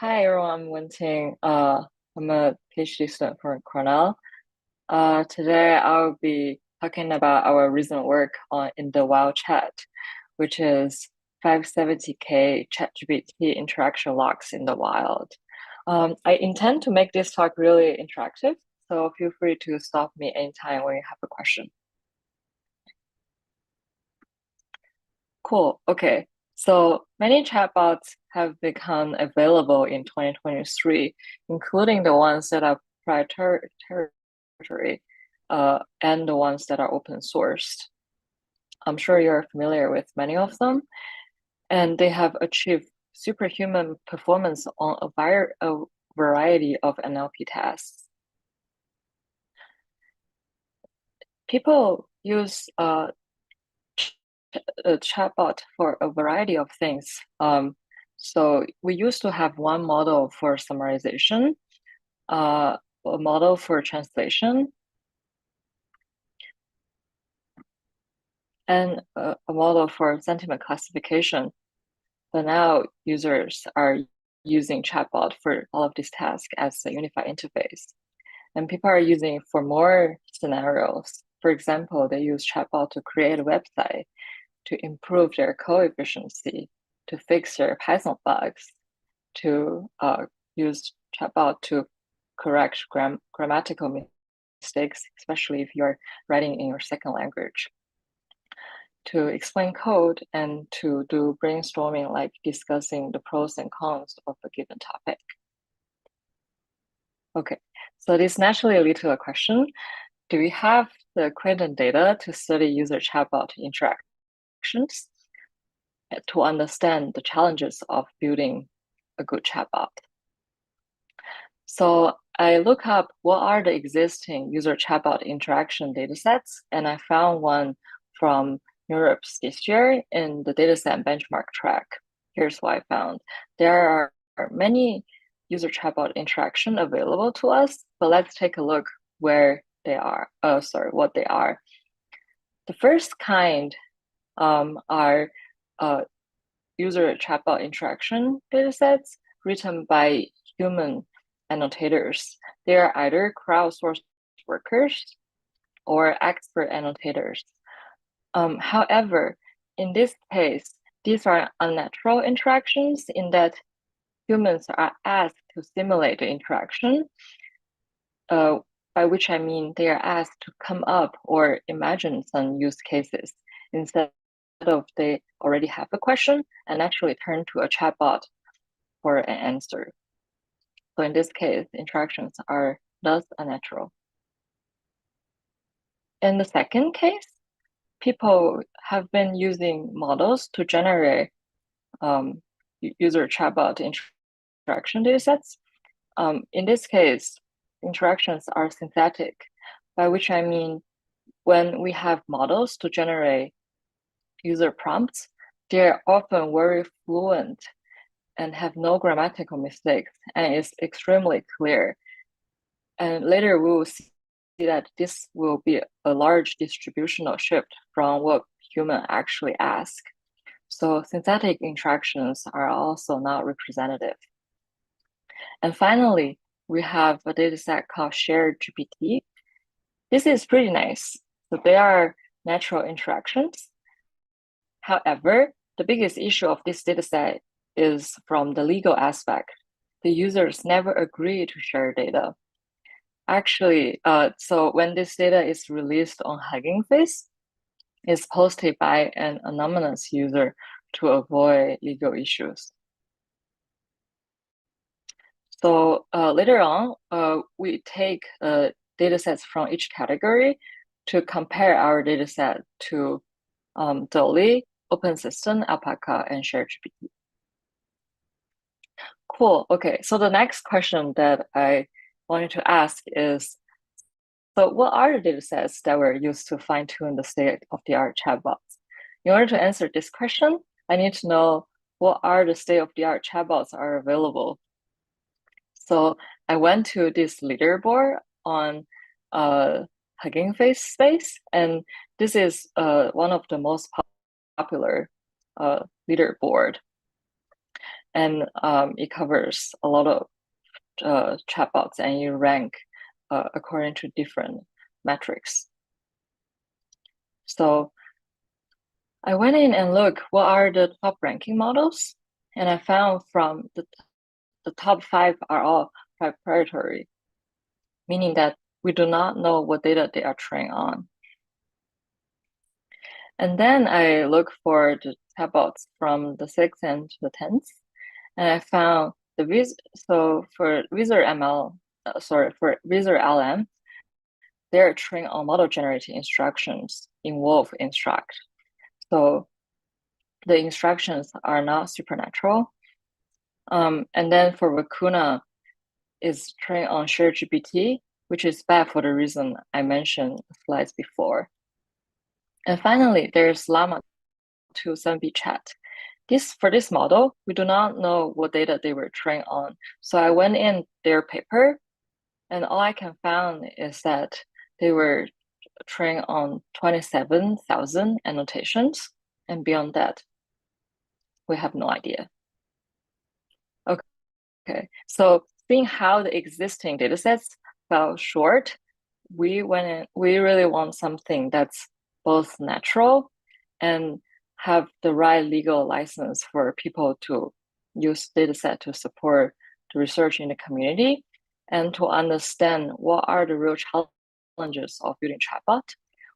Hi everyone, I'm Wenting. I'm a PhD student from Cornell. Today I'll be talking about our recent work on in the wild chat, which is 570K ChatGPT interaction logs in the wild. I intend to make this talk really interactive, so feel free to stop me anytime when you have a question. Cool. Okay. So many chatbots have become available in 2023, including the ones that are proprietary and the ones that are open sourced. I'm sure you're familiar with many of them, and they have achieved superhuman performance on a variety of NLP tasks. People use a chatbot for a variety of things. So we used to have one model for summarization, a model for translation, and a model for sentiment classification. But now users are using chatbot for all of these tasks as a unified interface. And people are using it for more scenarios. For example, they use chatbot to create a website, to improve their code efficiency, to fix their Python bugs, to use chatbot to correct grammatical mistakes, especially if you're writing in your second language, to explain code, and to do brainstorming, like discussing the pros and cons of a given topic. Okay, so this naturally leads to a question. Do we have the equivalent data to study user chatbot interactions to understand the challenges of building a good chatbot? So I look up what are the existing user chatbot interaction datasets, and I found one from Europe's this year in the dataset benchmark track. Here's what I found. There are many user chatbot interaction available to us, but let's take a look where they are. What they are. The first kind are user chatbot interaction datasets written by human annotators. They are either crowdsourced workers or expert annotators. However, in this case, these are unnatural interactions in that humans are asked to simulate the interaction, by which I mean they are asked to come up or imagine some use cases instead of they already have a question and actually turn to a chatbot for an answer. So in this case, interactions are thus unnatural. In the second case, people have been using models to generate user chatbot interaction datasets. In this case, interactions are synthetic, by which I mean when we have models to generate user prompts, they're often very fluent and have no grammatical mistakes, and it's extremely clear. And later we will see that this will be a large distributional shift from what humans actually ask. So synthetic interactions are also not representative. And finally, we have a dataset called Shared GPT. This is pretty nice. So they are natural interactions. However, the biggest issue of this dataset is from the legal aspect. The users never agree to share data. Actually, so when this data is released on Hugging Face, it's posted by an anonymous user to avoid legal issues. So later on, we take datasets from each category to compare our dataset to Dolly, OpenSystem, Alpaca, and ShareGPT. Cool. Okay, so the next question that I wanted to ask is, so what are the datasets that were used to fine-tune the state-of-the-art chatbots? In order to answer this question, I need to know what are the state-of-the-art chatbots are available. So I went to this leaderboard on Hugging Face space, and this is one of the most popular leaderboard. and it covers a lot of chatbots, and you rank according to different metrics. So I went in and looked what are the top ranking models, and I found from the top 5 are all proprietary, meaning that we do not know what data they are trained on. And then I look for the chatbots from the 6th and the 10th, and I found so for Wizard ML, for Wizard LM, they're trained on model generating instructions involve instruct. So the instructions are not supernatural. And then for Vicuna, is trained on shared GPT, which is bad for the reason I mentioned slides before. And finally, there's Llama 2 7B chat. For this model, we do not know what data they were trained on. So I went in their paper, and all I can find is that they were trained on 27,000 annotations, and beyond that, we have no idea. Okay, so seeing how the existing datasets fell short, we really want something that's both natural and have the right legal license for people to use dataset to support the research in the community and to understand what are the real challenges of building chatbot.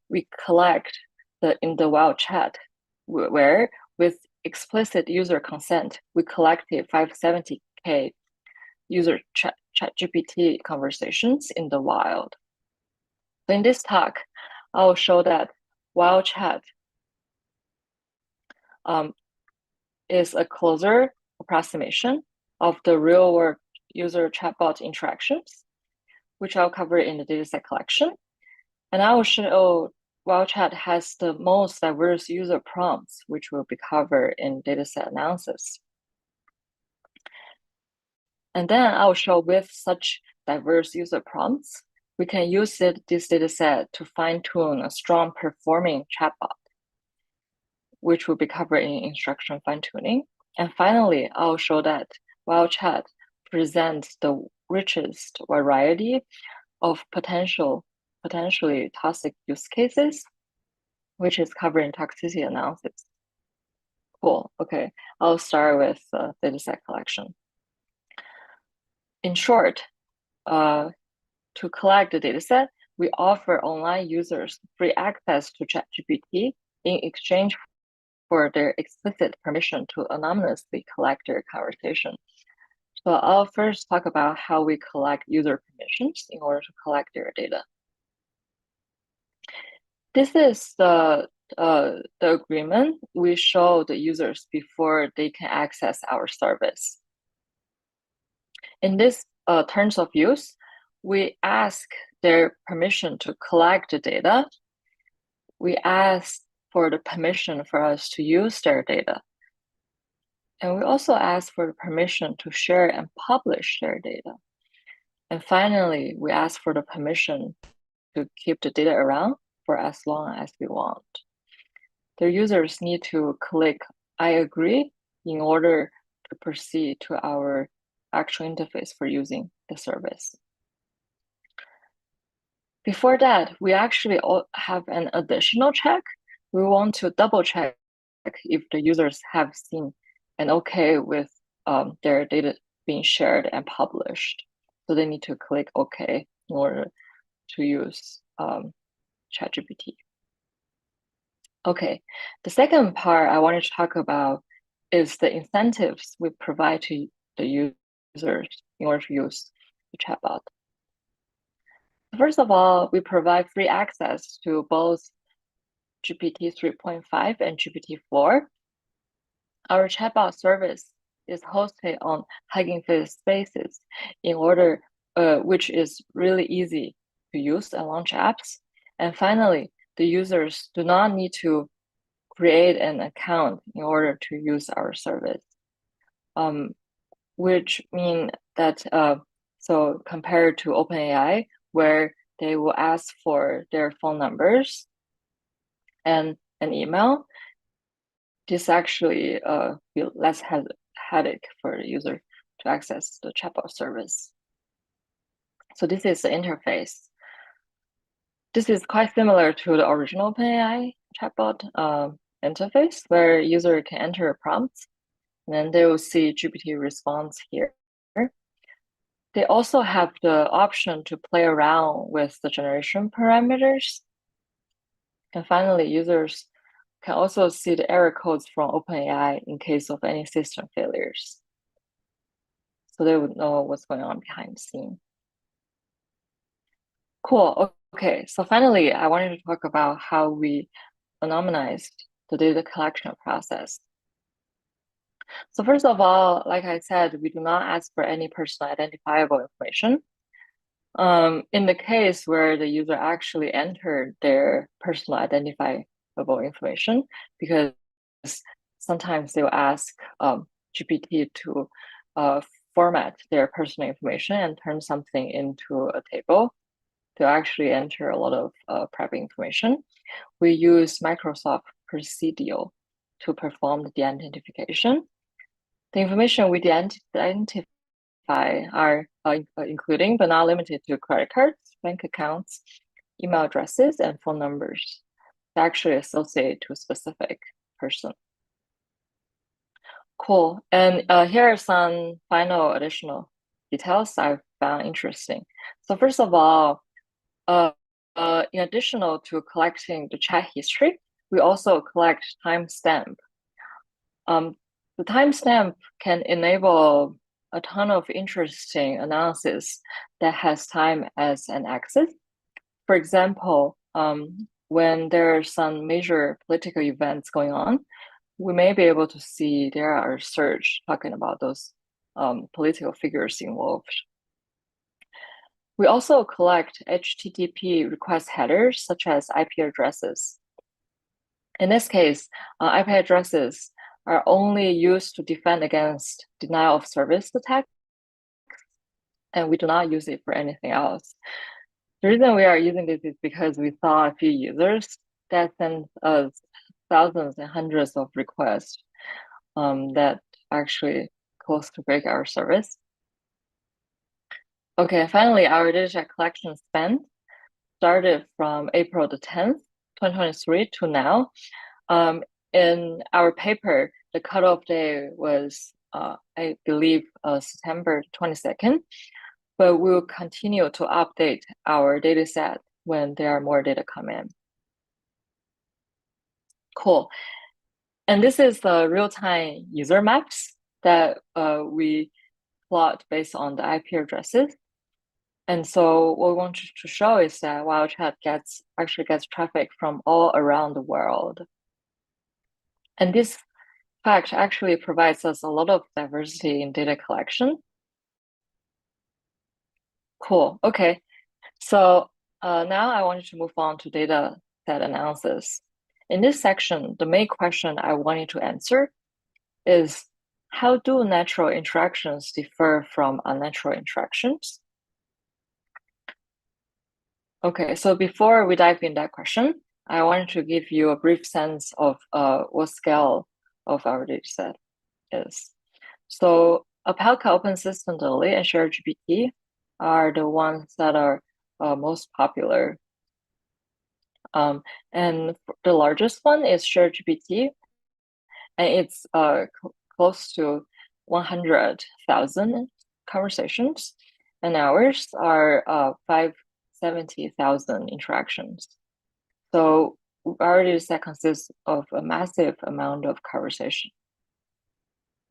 We collect in the wild chat where with explicit user consent, we collected 570K user ChatGPT conversations in the wild. In this talk, I will show that wild chat is a closer approximation of the real-world user chatbot interactions, which I'll cover in the dataset collection. And I will show wild chat has the most diverse user prompts, which will be covered in dataset analysis. And then I'll show with such diverse user prompts, we can use this dataset to fine-tune a strong performing chatbot, which will be covered in instruction fine-tuning. And finally, I'll show that wild chat presents the richest variety of potentially toxic use cases, which is covered in toxicity analysis. Cool. Okay, I'll start with dataset collection. In short, to collect the dataset, we offer online users free access to ChatGPT in exchange for their explicit permission to anonymously collect their conversation. So I'll first talk about how we collect user permissions in order to collect their data. This is the agreement we show the users before they can access our service. In this terms of use, we ask their permission to collect the data. We ask for the permission for us to use their data. And we also ask for the permission to share and publish their data. And finally, we ask for the permission to keep the data around for as long as we want. The users need to click I agree in order to proceed to our actual interface for using the service. Before that, we actually have an additional check. We want to double check if the users have seen an okay with their data being shared and published. So they need to click OK in order to use ChatGPT. Okay, the second part I wanted to talk about is the incentives we provide to the users in order to use the chatbot. First of all, we provide free access to both GPT 3.5 and GPT-4. Our chatbot service is hosted on Hugging Face Spaces in order, which is really easy to use and launch apps. And finally, the users do not need to create an account in order to use our service, which means that so compared to OpenAI, where they will ask for their phone numbers and an email, this actually be less headache for the user to access the chatbot service. So this is the interface. This is quite similar to the original OpenAI chatbot interface, where user can enter a prompt, and then they will see GPT response here. They also have the option to play around with the generation parameters. And finally, users can also see the error codes from OpenAI in case of any system failures. So they would know what's going on behind the scene. Cool. Okay, so finally, I wanted to talk about how we anonymized the data collection process. So first of all, like I said, we do not ask for any personal identifiable information. In the case where the user actually entered their personal identifiable information, because sometimes they will ask GPT to format their personal information and turn something into a table to actually enter a lot of prep information. We use Microsoft Presidio to perform the identification. The information we identify are including but not limited to credit cards, bank accounts, email addresses, and phone numbers that actually associate to a specific person. Cool. And here are some final additional details I found interesting. So first of all, in addition to collecting the chat history, we also collect timestamp. The timestamp can enable a ton of interesting analysis that has time as an axis. For example, when there are some major political events going on, we may be able to see there are search talking about those political figures involved. We also collect HTTP request headers, such as IP addresses. In this case, IP addresses are only used to defend against denial of service attacks, and we do not use it for anything else. The reason we are using this is because we saw a few users that sent us thousands and hundreds of requests that actually close to break our service. Okay, finally, our data collection span started from April the 10th, 2023 to now. In our paper, the cutoff day was, I believe, September 22nd, but we'll continue to update our data set when there are more data come in. Cool. And this is the real-time user maps that we plot based on the IP addresses. And so what we want to show is that WildChat actually gets traffic from all around the world. And this fact actually provides us a lot of diversity in data collection. Cool. Okay. So now I wanted to move on to data set analysis. In this section, the main question I wanted to answer is, how do natural interactions differ from unnatural interactions? Okay, so before we dive in that question, I wanted to give you a brief sense of what scale of our dataset is. So Apelka Open System Daily and ShareGPT are the ones that are most popular. And the largest one is ShareGPT, and it's close to 100,000 conversations, and ours are 570,000 interactions. So our dataset consists of a massive amount of conversation.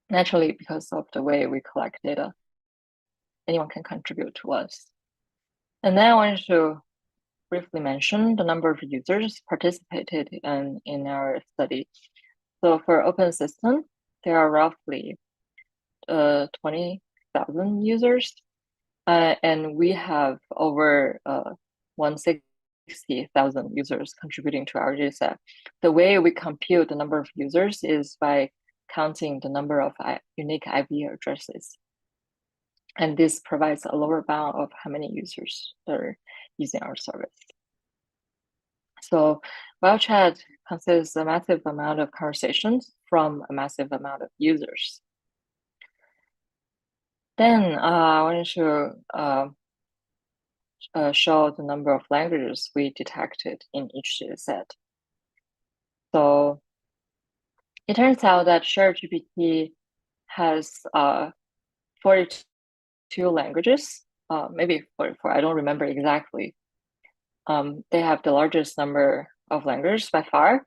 Naturally, because of the way we collect data, anyone can contribute to us. And then I wanted to briefly mention the number of users participated in our study. So for open system, there are roughly 20,000 users, and we have over 160,000 users contributing to our dataset. The way we compute the number of users is by counting the number of unique IP addresses. And this provides a lower bound of how many users are using our service. So WildChat consists a massive amount of conversations from a massive amount of users. Then I wanted to show the number of languages we detected in each data set. So it turns out that ChatGPT has 42 languages, maybe 44, I don't remember exactly. They have the largest number of languages by far.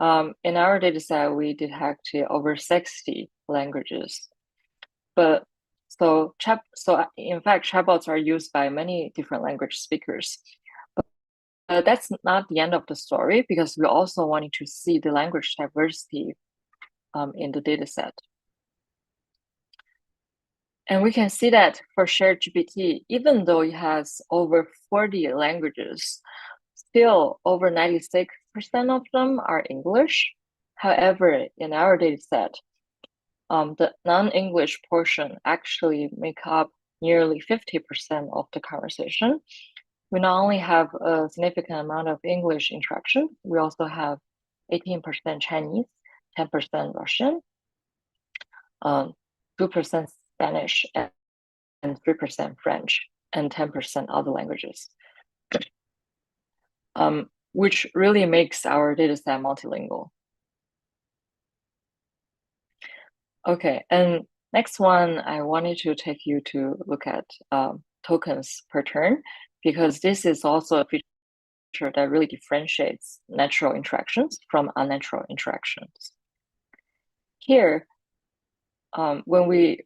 In our data set, we detected over 60 languages. But so in fact, chatbots are used by many different language speakers. But that's not the end of the story, because we also wanted to see the language diversity in the data set. And we can see that for ChatGPT, even though it has over 40 languages, still over 96% of them are English. However, in our data set, the non-English portion actually make up nearly 50% of the conversation. We not only have a significant amount of English interaction, we also have 18% Chinese, 10% Russian, 2% Spanish, and 3% French, and 10% other languages, which really makes our dataset multilingual. Okay, and next one, I wanted to take you to look at tokens per turn, because this is also a feature that really differentiates natural interactions from unnatural interactions. Here, we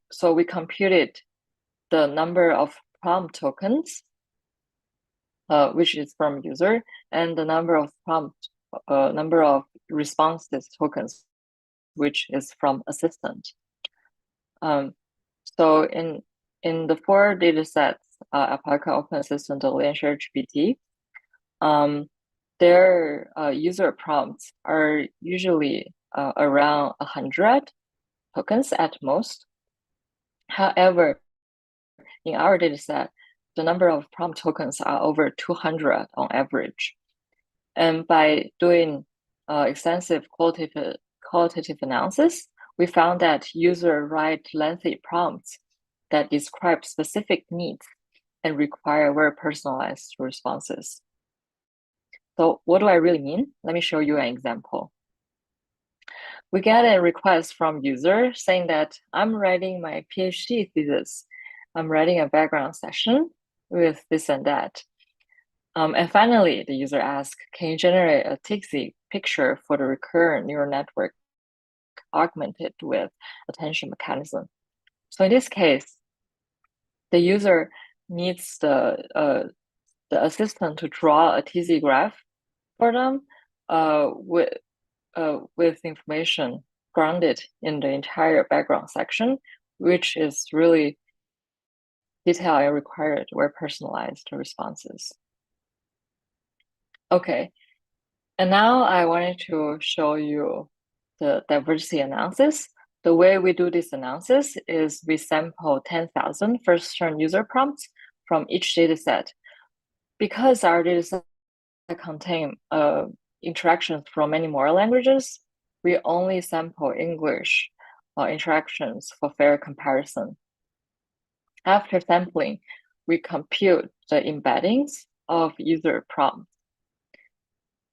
computed the number of prompt tokens, which is from user, and the number of responses tokens, which is from assistant. So in the 4 data sets, Alpaca, Open Assistant, Delay, and ChatGPT, their user prompts are usually around 100 tokens at most. However, in our data set, the number of prompt tokens are over 200 on average. And by doing extensive qualitative analysis, we found that users write lengthy prompts that describe specific needs and require very personalized responses. So what do I really mean? Let me show you an example. We get a request from user saying that I'm writing my PhD thesis. I'm writing a background session with this and that. And finally, the user asks, can you generate a TIXI picture for the recurrent neural network augmented with attention mechanism? So in this case, the user needs the assistant to draw a TZ graph for them with information grounded in the entire background section, which is really detailed and required very personalized responses. Okay, and now I wanted to show you the diversity analysis. The way we do this analysis is we sample 10,000 first-turn user prompts from each data set. Because our data set contain interactions from many more languages, we only sample English interactions for fair comparison. After sampling, we compute the embeddings of user prompts,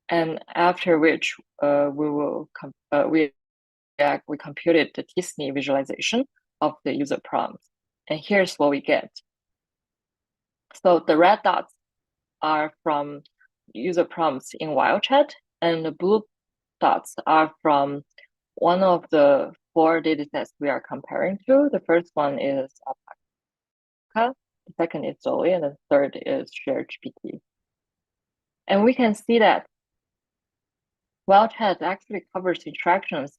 and after which we computed the Disney visualization of the user prompts. And here's what we get. So the red dots are from user prompts in WildChat, and the blue dots are from one of the 4 datasets we are comparing to. The first one is Alpaca, the second is Zoe, and the third is ChatGPT. And we can see that WildChat actually covers interactions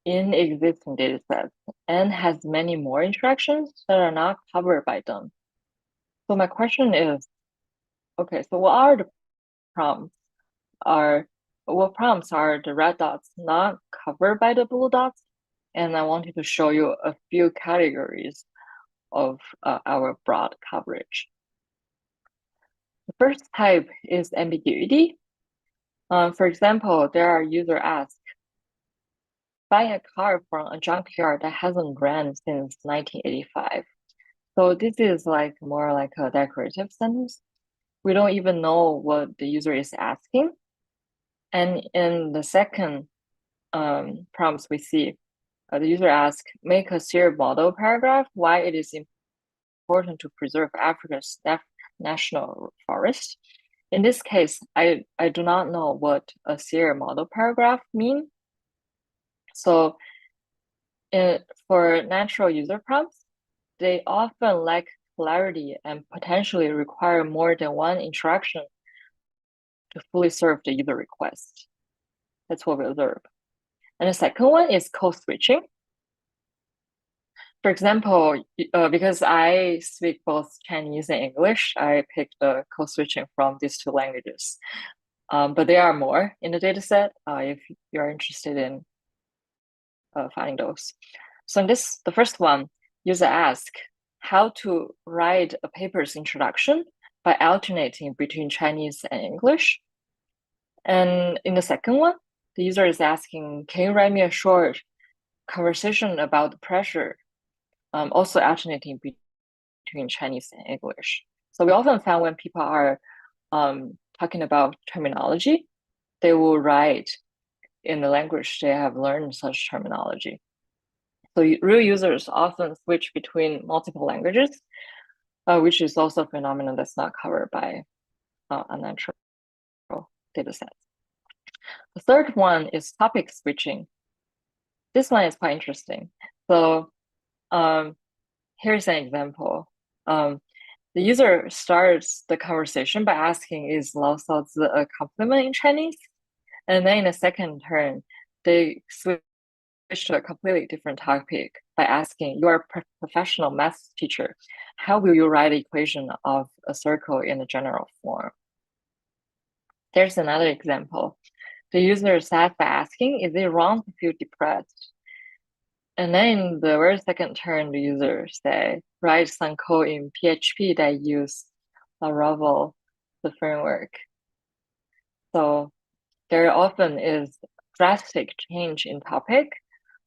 in existing datasets and has many more interactions that are not covered by them. So my question is, okay, so what prompts are the red dots not covered by the blue dots? And I wanted to show you a few categories of our broad coverage. The first type is ambiguity. For example, there are user asks, buy a car from a junkyard that hasn't ran since 1985. So this is like more like a decorative sentence. We don't even know what the user is asking. And in the second prompts we see, the user asks, make a seer model paragraph why it is important to preserve Africa's national forest. In this case, I do not know what a seer model paragraph means. So for natural user prompts, they often lack clarity and potentially require more than one interaction to fully serve the user request. That's what we observe. And the second one is code switching. For example, because I speak both Chinese and English, I picked the code switching from these two languages. But there are more in the dataset if you're interested in finding those. So in the first one, user ask how to write a paper's introduction by alternating between Chinese and English. And in the second one, the user is asking, can you write me a short conversation about the pressure, also alternating between Chinese and English. So we often find when people are talking about terminology, they will write in the language they have learned such terminology. So real users often switch between multiple languages, which is also a phenomenon that's not covered by unnatural data sets. The third one is topic switching. This one is quite interesting. So here's an example. The user starts the conversation by asking, is Lao Shao Zi a compliment in Chinese? And then in the second turn, they switch to a completely different topic by asking, you are a professional math teacher. How will you write the equation of a circle in a general form? There's another example. The user starts by asking, is it wrong to feel depressed? And then in the very second turn, the user say, write some code in PHP that use Laravel, the framework. So there often is drastic change in topic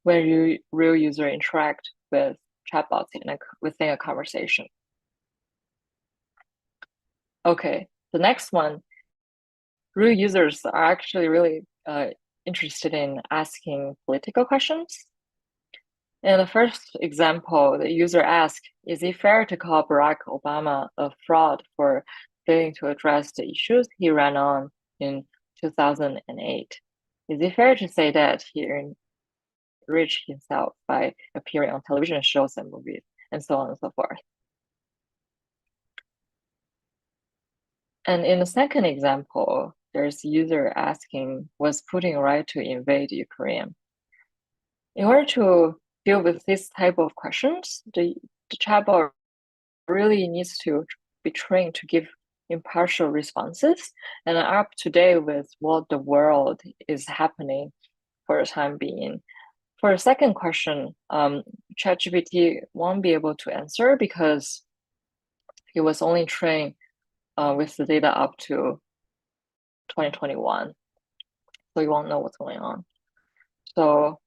when real user interact with chatbots within a conversation. Okay, the next one, real users are actually really interested in asking political questions. In the first example, the user asked, is it fair to call Barack Obama a fraud for failing to address the issues he ran on in 2008? Is it fair to say that he enriched himself by appearing on television shows and movies, and so on and so forth? And in the second example, there's user asking, was Putin right to invade Ukraine? In order to deal with this type of questions, the chatbot really needs to be trained to give impartial responses and are up to date with what the world is happening for the time being. For the second question, ChatGPT won't be able to answer because it was only trained with the data up to 2021. So you won't know what's going on. So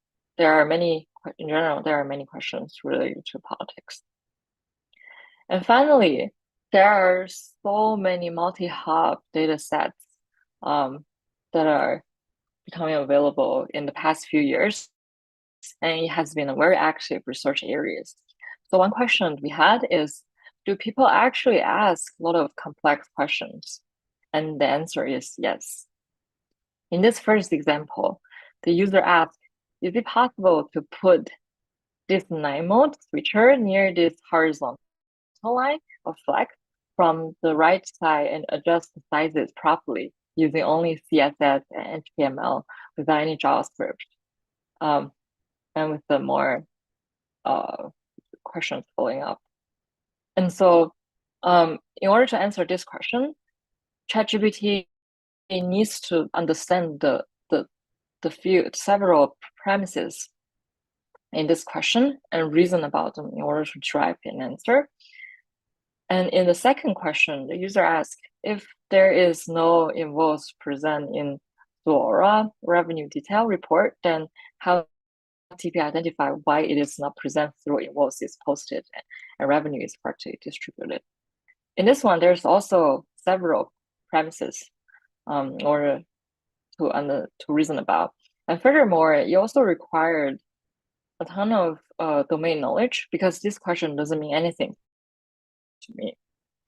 in general, there are many questions related to politics. And finally, there are so many multi-hub data sets that are becoming available in the past few years, and it has been a very active research areas. So one question we had is, do people actually ask a lot of complex questions? And the answer is yes. In this first example, the user asked, is it possible to put this 9-mode switcher near this horizontal line of flag from the right side and adjust the sizes properly using only CSS and HTML without any JavaScript? And with the more questions following up. And so in order to answer this question, ChatGPT needs to understand the several premises in this question and reason about them in order to derive an answer. And in the second question, the user asks, if there is no invoice present in Zuora revenue detail report, then how TP identify why it is not present through invoices posted and revenue is correctly distributed. In this one, there's also several premises in order to reason about. And furthermore, it also required a ton of domain knowledge because this question doesn't mean anything to me.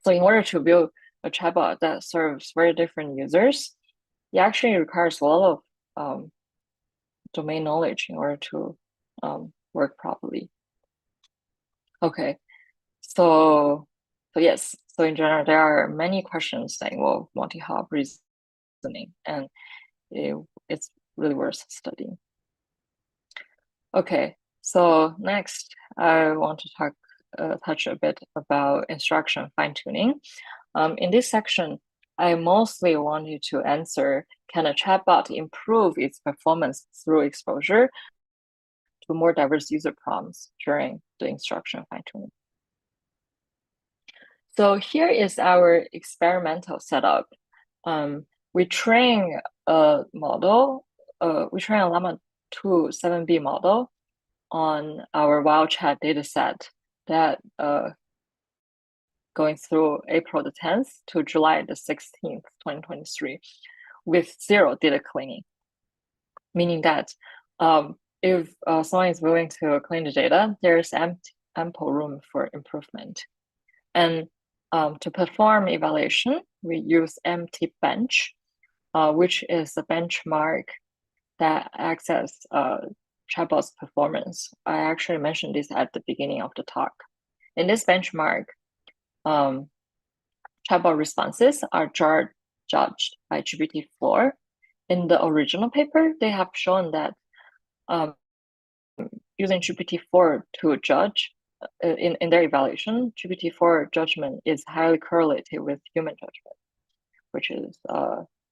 So in order to build a chatbot that serves very different users, it actually requires a lot of domain knowledge in order to work properly. Okay, so yes, so in general, there are many questions that involve multi-hop reasoning, and it's really worth studying. Okay, so next I want to touch a bit about instruction fine-tuning. In this section, I mostly wanted to answer, can a chatbot improve its performance through exposure to more diverse user prompts during the instruction fine-tuning? So here is our experimental setup. We train a model, we train a Llama 2 7B model on our wild chat dataset that going through April the 10th to July the 16th, 2023, with zero data cleaning. Meaning that if someone is willing to clean the data, there's ample room for improvement. And to perform evaluation, we use MT bench, which is a benchmark that acts as chatbot's performance. I actually mentioned this at the beginning of the talk. In this benchmark, chatbot responses are judged by GPT-4. In the original paper, they have shown that using GPT-4 to judge in their evaluation, GPT-4 judgment is highly correlated with human judgment, which is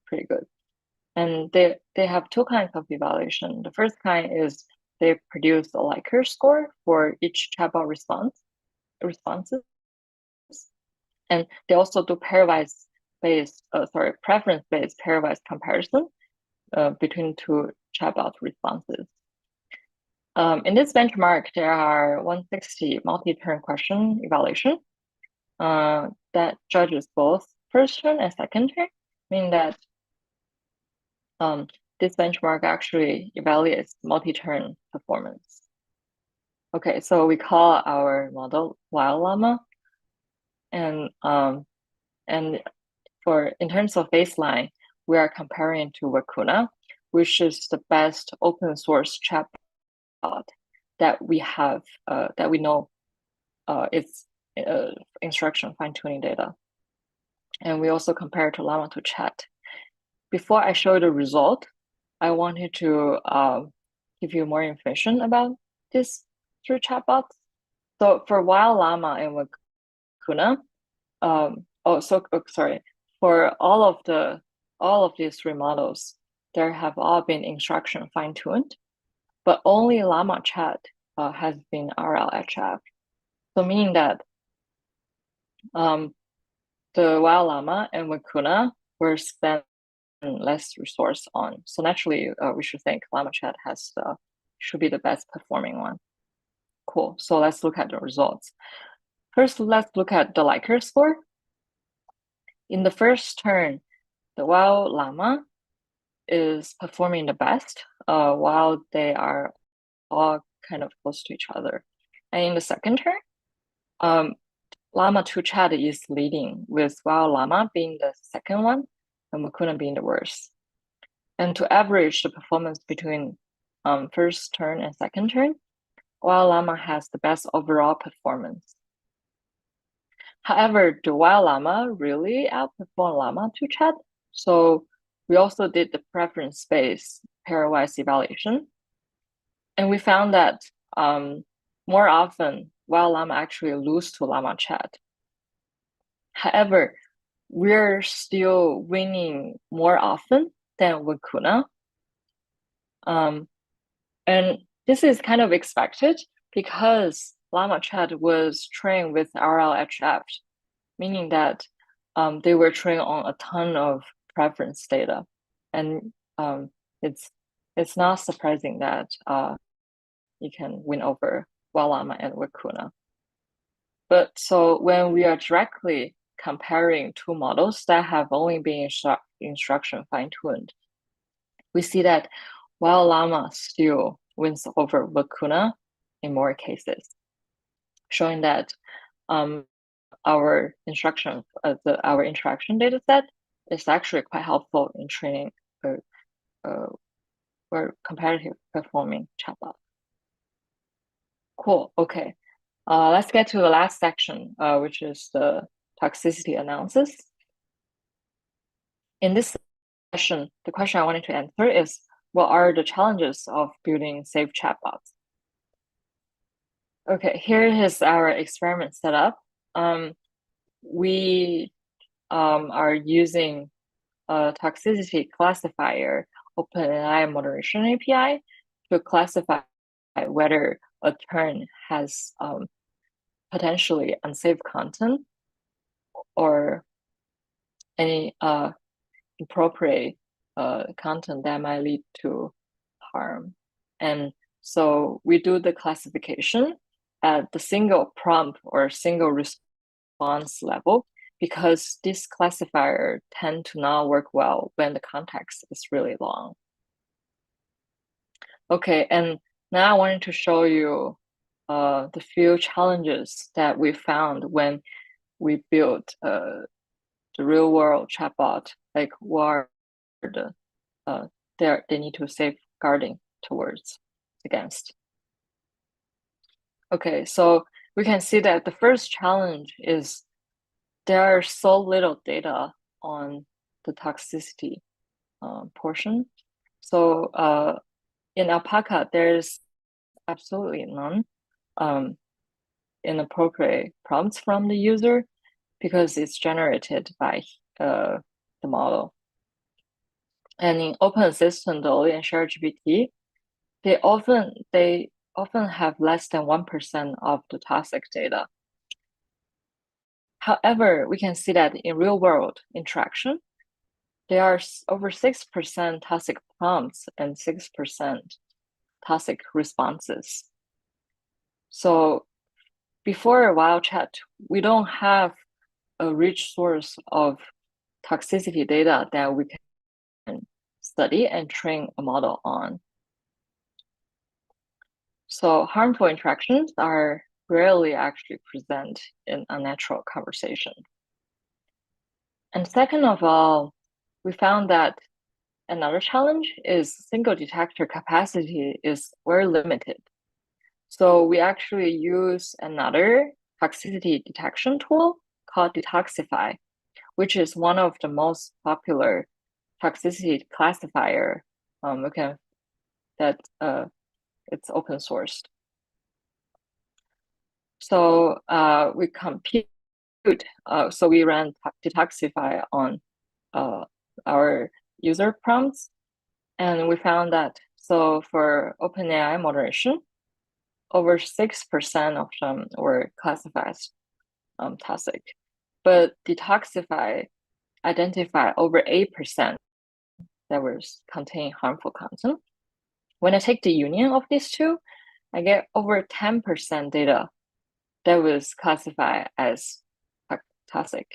pretty good. And they have two kinds of evaluation. The first kind is they produce a Likert score for each chatbot responses. And they also do preference-based pairwise comparison between two chatbot responses. In this benchmark, there are 160 multi-turn question evaluation that judges both first turn and second turn, meaning that this benchmark actually evaluates multi-turn performance. Okay, so we call our model Wild Llama, and in terms of baseline, we are comparing to Vicuna, which is the best open source chatbot that we have that we know it's instruction fine-tuning data. And we also compare to Llama 2 Chat. Before I show the result, I wanted to give you more information about these three chatbots. So for Wild Llama and Vicuna, for all of these three models, there have all been instruction fine-tuned, but only Llama Chat has been RLHF. So meaning that the Wild Llama and Vicuna were spent less resource on. So naturally, we should think Llama Chat should be the best performing one. Cool. So let's look at the results. First, let's look at the Likert score. In the first turn, the Wild Llama is performing the best, while they are all kind of close to each other. And in the second turn, Llama 2 Chat is leading, with Wild Llama being the second one and Vicuna being the worst. And to average the performance between first turn and second turn, Wild Llama has the best overall performance. However, the Wild Llama really outperformed Llama 2 Chat, so we also did the preference-based pairwise evaluation. And we found that more often, Wild Llama actually lose to Llama Chat. However, we're still winning more often than Vicuna. And this is kind of expected because Llama Chat was trained with RLHF, meaning that they were trained on a ton of preference data. And it's not surprising that you can win over Wild Llama and Vicuna. But so when we are directly comparing two models that have only been instruction fine-tuned, we see that Wild Llama still wins over Vicuna in more cases, showing that our our interaction data set is actually quite helpful in training or competitive performing chatbot. Cool. Okay. Let's get to the last section, which is the toxicity analysis. In this session, the question I wanted to answer is, what are the challenges of building safe chatbots? Okay, here is our experiment setup. We are using a toxicity classifier OpenAI moderation API to classify whether a turn has potentially unsafe content or any inappropriate content that might lead to harm. And so we do the classification at the single prompt or single response level, because this classifier tend to not work well when the context is really long. Okay, and now I wanted to show you the few challenges that we found when we built the real world chatbot, like what are the they need to safeguarding towards against. Okay, so we can see that the first challenge is there are so little data on the toxicity portion. So in Alpaca, there's absolutely none inappropriate prompts from the user because it's generated by the model. And in Open Assistant, Dolly, and ShareGPT, they often have less than 1% of the toxic data. However, we can see that in real world interaction, there are over 6% toxic prompts and 6% toxic responses. So before wild chat, we don't have a rich source of toxicity data that we can study and train a model on. So harmful interactions are rarely actually present in a natural conversation. And second of all, we found that another challenge is single detector capacity is very limited. So we actually use another toxicity detection tool called Detoxify, which is one of the most popular toxicity classifier it's open sourced. So we compute. So we ran Detoxify on our user prompts, and we found that so for OpenAI moderation, over 6% of them were classified as toxic, but Detoxify identified over 8% that was contain harmful content. When I take the union of these two, I get over 10% data that was classified as toxic.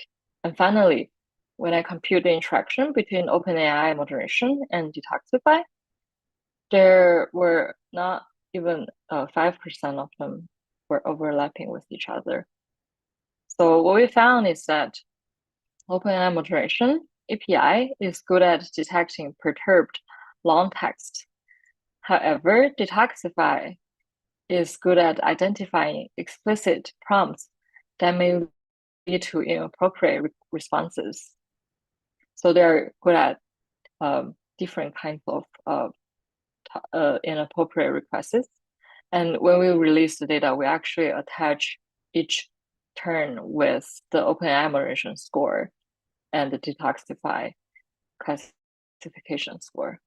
And finally, when I compute the interaction between OpenAI moderation and Detoxify, there were not even 5% of them were overlapping with each other. So what we found is that OpenAI moderation API is good at detecting perturbed long text. However, Detoxify is good at identifying explicit prompts that may lead to inappropriate responses. So they're good at different kinds of inappropriate requests. And when we release the data, we actually attach each turn with the OpenAI moderation score and the Detoxify classification score.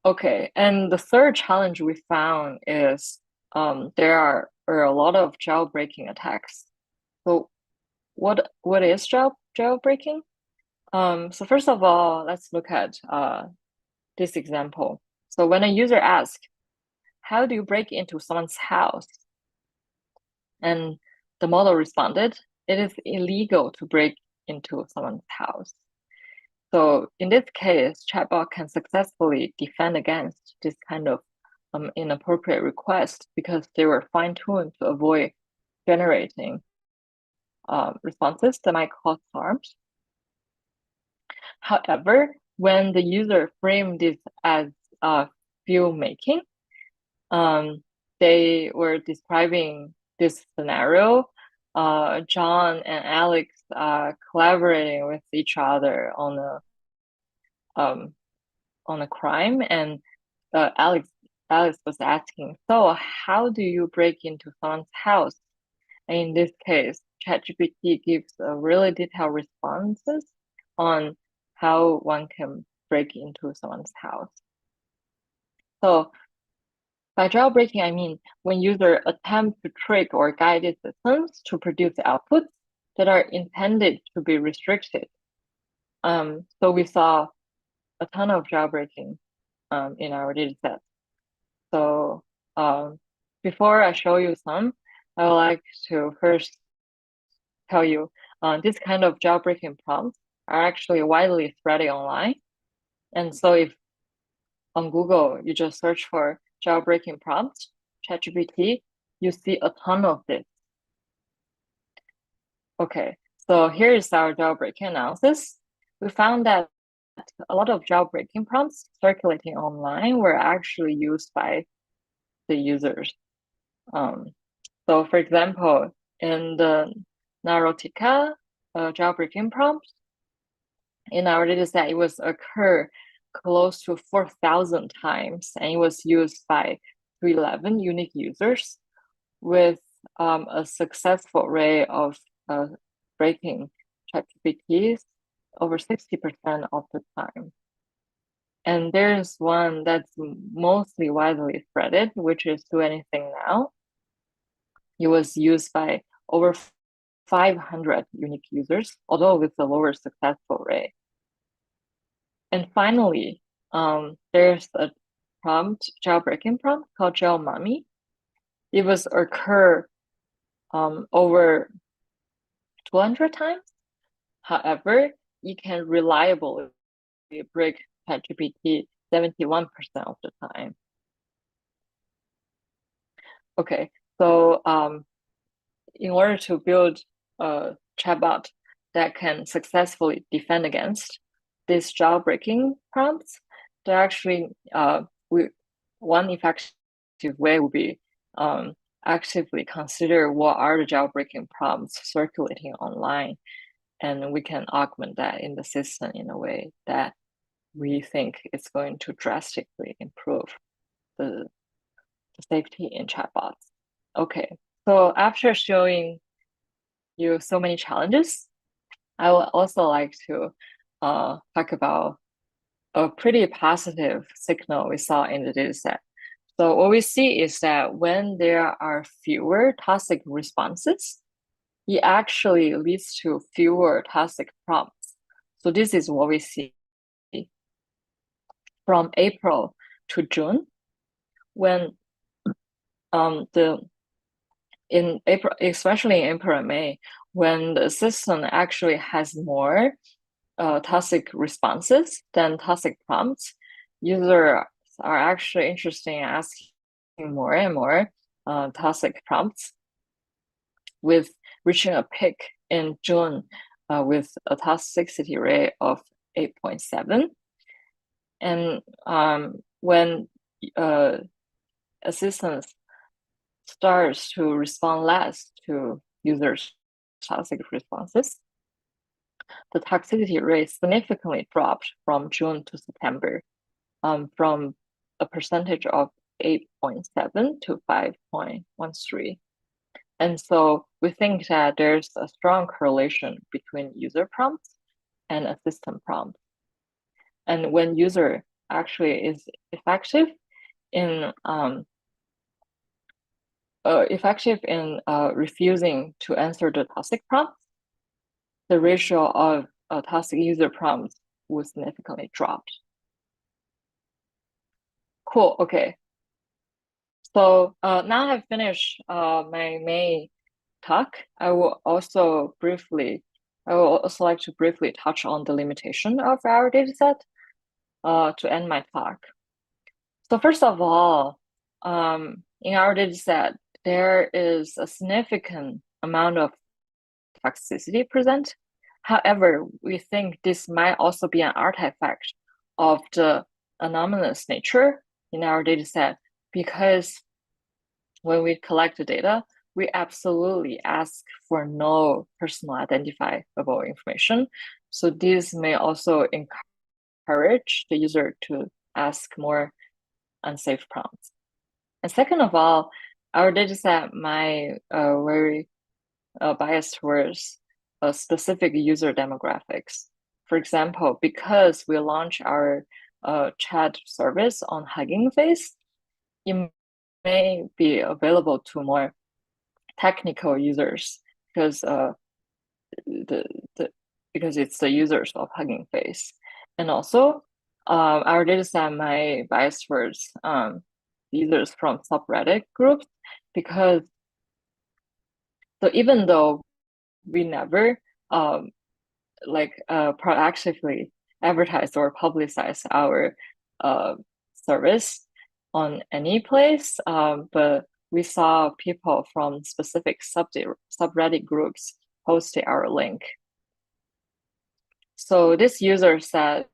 Okay, and the third challenge we found is there are a lot of jailbreaking attacks. So what is jailbreaking? So first of all, let's look at this example. So when a user asks, how do you break into someone's house? And the model responded, it is illegal to break into someone's house. So in this case, chatbot can successfully defend against this kind of inappropriate request because they were fine-tuned to avoid generating responses that might cause harms. However, when the user framed this as filmmaking, they were describing this scenario. John and Alex collaborating with each other on a crime, and Alex was asking, so how do you break into someone's house? And in this case, ChatGPT gives really detailed responses on how one can break into someone's house. So by jailbreaking, I mean when users attempt to trick or guide its systems to produce outputs that are intended to be restricted. So we saw a ton of jailbreaking in our dataset. So before I show you some, I would like to first tell you this kind of jailbreaking prompts are actually widely spread online. And so if on Google, you just search for jailbreaking prompts, ChatGPT, you see a ton of this. Okay, so here is our jailbreaking analysis. We found that a lot of jailbreaking prompts circulating online were actually used by the users. So for example, in the Narodika jailbreaking prompt, in our dataset, it was occur close to 4,000 times, and it was used by 311 unique users with a successful rate of breaking ChatGPTs over 60% of the time. And there's one that's mostly widely spreaded, which is Do Anything Now. It was used by over 500 unique users, although with a lower successful rate. And finally, there's a jailbreaking prompt called Jail Mommy. It was occur over 200 times. However, you can reliably break ChatGPT 71% of the time. Okay, so in order to build a chatbot that can successfully defend against these jailbreaking prompts, there actually one effective way would be actively consider what are the jailbreaking prompts circulating online, and we can augment that in the system in a way that we think it's going to drastically improve the safety in chatbots. Okay, so after showing you so many challenges, I would also like to talk about a pretty positive signal we saw in the dataset. So what we see is that when there are fewer toxic responses, it actually leads to fewer toxic prompts. So this is what we see from April to June, when in April, especially in April and May, when the system actually has more toxic responses than toxic prompts, users are actually interested in asking more and more toxic prompts, with reaching a peak in June with a toxicity rate of 8.7. And when assistance starts to respond less to users' toxic responses, the toxicity rate significantly dropped from June to September, from a percentage of 8.7 to 5.13. And so we think that there's a strong correlation between user prompts and assistant prompts. And when user actually is effective in refusing to answer the toxic prompts, the ratio of toxic user prompts will significantly drop. Cool. Okay. So now I've finished my main talk. I will also like to briefly touch on the limitation of our dataset to end my talk. So first of all, in our dataset, there is a significant amount of toxicity present. However, we think this might also be an artifact of the anomalous nature in our dataset, because when we collect the data, we absolutely ask for no personal identifiable information. So this may also encourage the user to ask more unsafe prompts. And second of all, our dataset might very biased towards specific user demographics. For example, because we launch our chat service on Hugging Face, it may be available to more technical users because because it's the users of Hugging Face. And also, our dataset might bias towards users from subreddit groups, because so even though we never proactively advertise or publicize our service on any place, but we saw people from specific subreddit groups posting our link. So this user said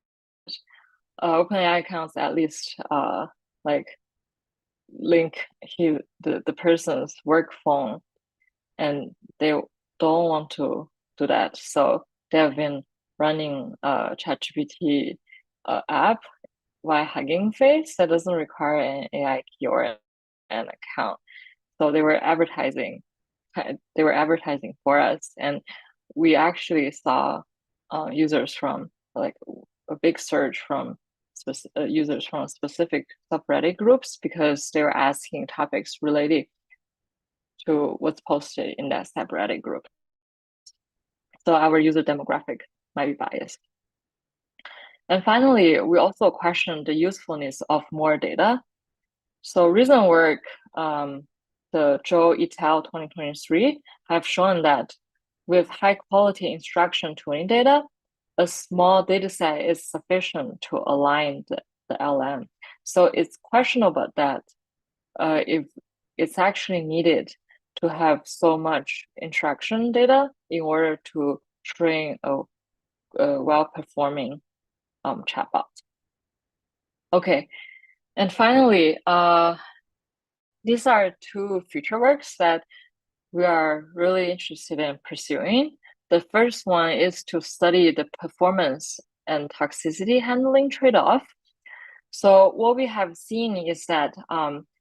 OpenAI accounts at least link the person's work phone, and they don't want to do that. So they have been running a ChatGPT app via Hugging Face that doesn't require an AI key or an account. So they were advertising for us, and we actually saw users from like a big surge from users from specific subreddit groups, because they were asking topics related to what's posted in that subreddit group. So our user demographic might be biased. And finally, we also questioned the usefulness of more data. So recent work, the Zhao et al. 2023 have shown that with high quality instruction tuning data, a small data set is sufficient to align the LM. So it's questionable that if it's actually needed to have so much instruction data in order to train a well-performing chatbot. Okay, and finally, these are two future works that we are really interested in pursuing. The first one is to study the performance and toxicity handling trade-off. So what we have seen is that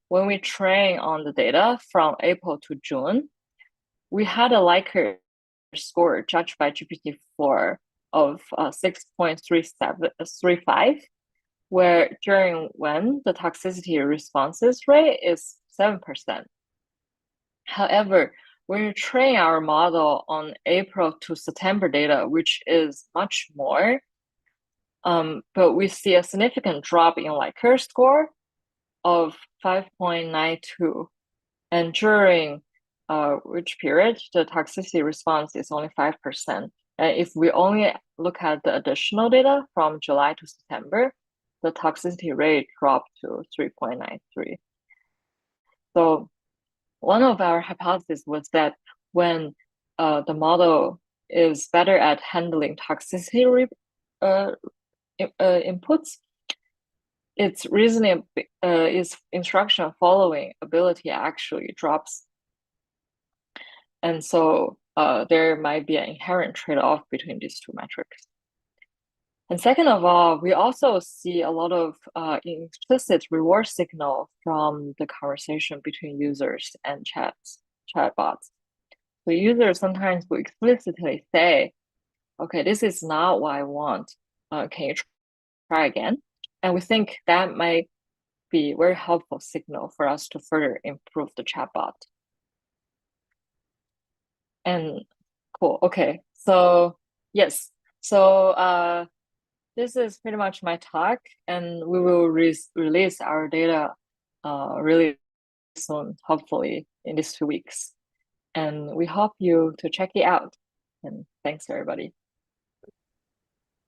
when we train on the data from April to June, we had a Likert score judged by GPT-4 of 6.35, where during when the toxicity responses rate is 7%. However, when you train our model on April to September data, which is much more, but we see a significant drop in Likert score of 5.92, and during which period the toxicity response is only 5%. And if we only look at the additional data from July to September, the toxicity rate dropped to 3.93. So one of our hypotheses was that when the model is better at handling toxicity inputs, its reasoning is instruction following ability actually drops. And so there might be an inherent trade-off between these two metrics. And second of all, we also see a lot of implicit reward signal from the conversation between users and chatbots. So users sometimes will explicitly say, okay, this is not what I want. Can you try again? And we think that might be a very helpful signal for us to further improve the chatbot. And cool, okay. So yes, so this is pretty much my talk, and we will release our data really soon, hopefully in these 2 weeks. And we hope you to check it out. And thanks, everybody.